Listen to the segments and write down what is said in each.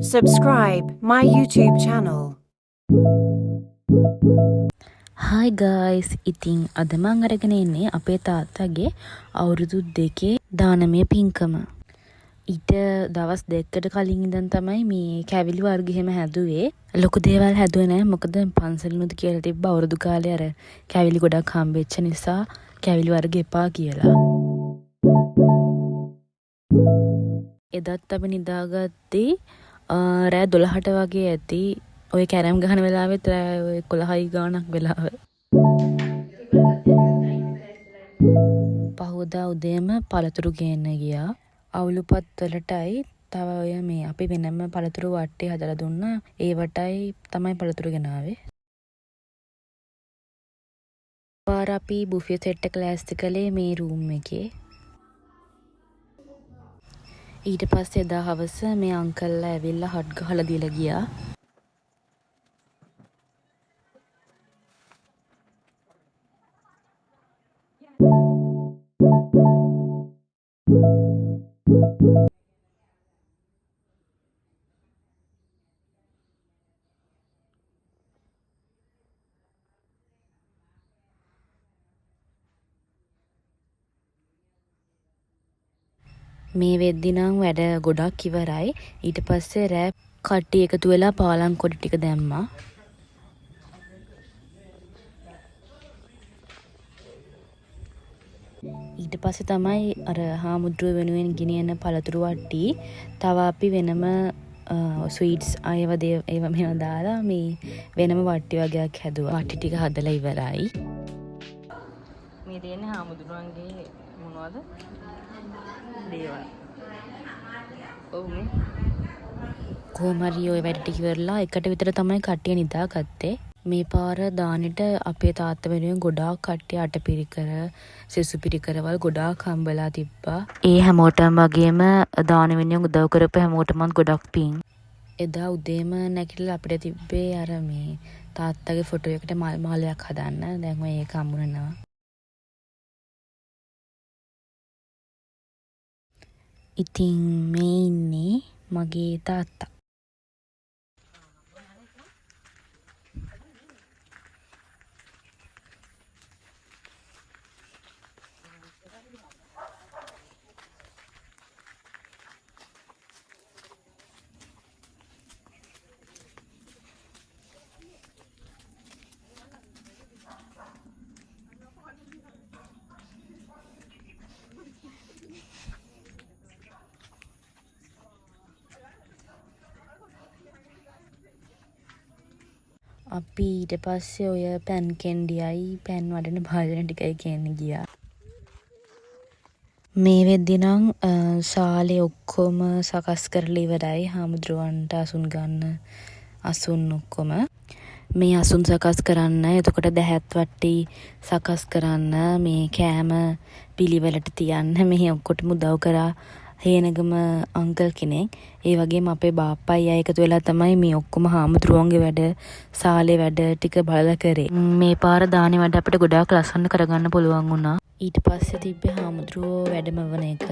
Subscribe my YouTube channel. Hi guys, ඉතින් අද මං අරගෙන ඉන්නේ අපේ තාත්තගේ අවුරුදු 2 දානමය පින්කම. ඊට දවස් දෙකකට කලින් ඉඳන් තමයි මේ කැවිලි වර්ග එහෙම හැදුවේ. ලොකු දේවල් හැදුවේ නැහැ. මොකද පන්සලිනුත් කියලා තිබ්බ අවුරුදු කාලේ අර කැවිලි ගොඩක් හම්බෙච්ච නිසා කැවිලි වර්ග එපා කියලා. එදත් අපි නිදාගත්තේ රෑ 12ට වගේ ඇති. ඔය කැරම් ගහන වෙලාවෙත් රෑ ඔය 11යි ගාණක් වෙලාව. පහුවදා උදේම පළතුරු ගේන්න ගියා. අවුලුපත් වලටයි තව ඔය මේ අපි වෙනම පළතුරු වට්ටේ හදලා දුන්නා. ඒවටයි තමයි පළතුරු ගෙනාවේ. පාර අපි බුෆේ සෙට් එක ලෑස්ති කළේ මේ රූම් එකේ. ඊට පස්සේ එදා හවස මේ අංකල්ලා ඇවිල්ලා හට් ගහලා දීලා ගියා. මේ වෙද්දි නම් වැඩ ගොඩක් ඉවරයි. ඊට පස්සේ රෑ කට්ටිය එකතු වෙලා පාලම් කොටි ටික දැම්මා. ඊට පස්සේ තමයි අර හාමුදුරුව වෙනුවෙන් ගෙනියන පළතුරු වට්ටි තව අපි වෙනම ස්වීට්ස් ඒව මෙහෙම දාලා මේ වෙනම වට්ටි වගේක් හැදුවා. වට්ටි ටික හදලා ඉවරයි. මේ තියෙන්නේ හාමුදුරුවන්ගේ මොනවද? දේවල්. කොහොම හරි ඔය වැඩ ටික ඉවරලා එකට විතර තමයි කට්ටිය නිදාගත්තේ. මේ පාර දානෙට අපේ තාත්තා වෙනුවෙන් ගොඩාක් කට්ටිය අටපිරිකර සෙසු පිරිකරවල් ගොඩාක් හම්බලා තිබ්බා. ඒ හැමෝටම වගේම දාන වෙනුවෙන් උදව් කරපු හැමෝටම ගොඩක් පිං. එදා උදේම නැගිටලා අපිට තිබ්බේ අර මේ තාත්තගේ ෆොටෝ එකට මල් මාලයක් හදන්න. දැන් ඔය ඒක හම්බුනනවා. ඉතින් මේ ඉන්නේ මගේ තාත්තා. අපි ඊට පස්සේ ඔය පැන් කෙන්ඩියයි පැන් වඩන භාජන ටිකයි කියන්න ගියා. මේ වෙද්දි නම් ශාලේ ඔක්කොම සකස් කරලා ඉවරයි. හාමුදුරුවන්ට අසුන් ගන්න අසුන් ඔක්කොම. මේ අසුන් සකස් කරන්න, එතකොට දැහැත් වට්ටි සකස් කරන්න, මේ කෑම පිළිවෙලට තියන්න මෙහි ඔක්කොටම උදව් කරා හේනගම අංකල් කෙනෙක්. ඒ වගේම අපේ බාප්පා අයියා එකතු වෙලා තමයි මේ ඔක්කොම හාමුදුරුවන්ගේ වැඩ, සාලේ වැඩ ටික බලලා කරේ. මේ පාර දානේ වැඩ අපිට ගොඩාක් ලස්සන කරගන්න පුළුවන් වුණා. ඊට පස්සේ තිබ්බේ හාමුදුරුවෝ වැඩමවන එක.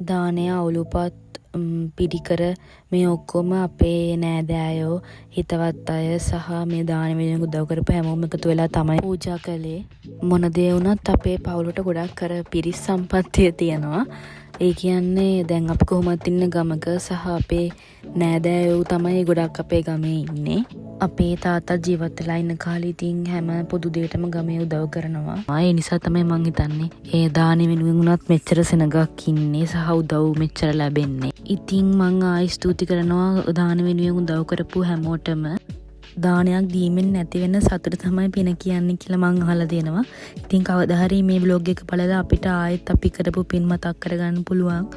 දානය අවුලුපත් පිරිකර මේ ඔක්කොම අපේ නෑදෑයෝ හිතවත් අය සහ මේ දාන වෙනුවෙන් උදව් කරපු හැමෝම එකතු වෙලා තමයි පූජා කළේ. මොන දේ වුණත් අපේ පවුලට ගොඩක් කර පිරිස් සම්පත්තිය තියෙනවා. ඒ කියන්නේ දැන් අපි කොහොමත් ඉන්න ගමක සහ අපේ නෑදෑයෝ තමයි ගොඩක් අපේ ගමේ ඉන්නේ. අපේ තාත්තා ජීවත් වෙලා ඉන්න කාලේ ඉතින් හැම පොදු දෙයකටම ගමේ උදව් කරනවා. ඒ නිසා තමයි මං හිතන්නේ ඒ දාන වෙනුවෙන් උනත් මෙච්චර සෙනගක් ඉන්නේ සහ උදව් මෙච්චර ලැබෙන්නේ. ඉතින් මං ආයි ස්තුති කරනවා දාන වෙනුවෙන් උදව් කරපු හැමෝටම. දානයක් දීමෙන් නැති වෙන සතුට තමයි පින කියන්නේ කියලා මං අහලා දෙනවා. ඉතින් කවදා හරි මේ vlog එක බලලා අපිට ආයෙත් අපි කරපු පින් මතක් කරගන්න පුළුවන්.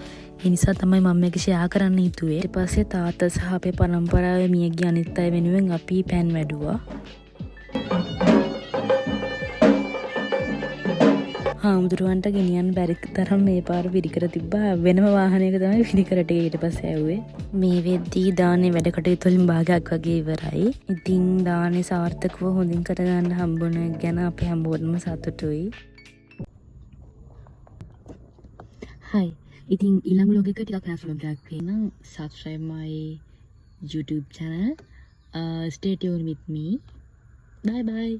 ඒ නිසා තමයි මම මේක ෂෙයා කරන්න හිතුවේ. ඊට පස්සේ තාත්තා සහ අපේ පරම්පරාවේ මියගිය අනිත් අය වෙනුවෙන් අපි පෑන් වැඩුවා. හාමුදුරුවන්ට ගෙනියන්න බැරි තරම් මේ පාර පිරිකර තිබ්බා. වෙනම වාහනයක තමයි පිරිකරට ඊට පස්සේ ආවේ. මේ වෙද්දී දානේ වැඩ කටයුතු වලින් භාගයක් වගේ ඉවරයි. ඉතින් දානේ සාර්ථකව හොඳින් කරගන්න හම්බුන ගැන අපි හැමෝටම සතුටුයි. Hi. ඉතින් ඊළඟ vlog එක ටිකක් වෙනස් vlog එකක් වෙන. Subscribe my YouTube channel. Stay tuned with me. Bye bye.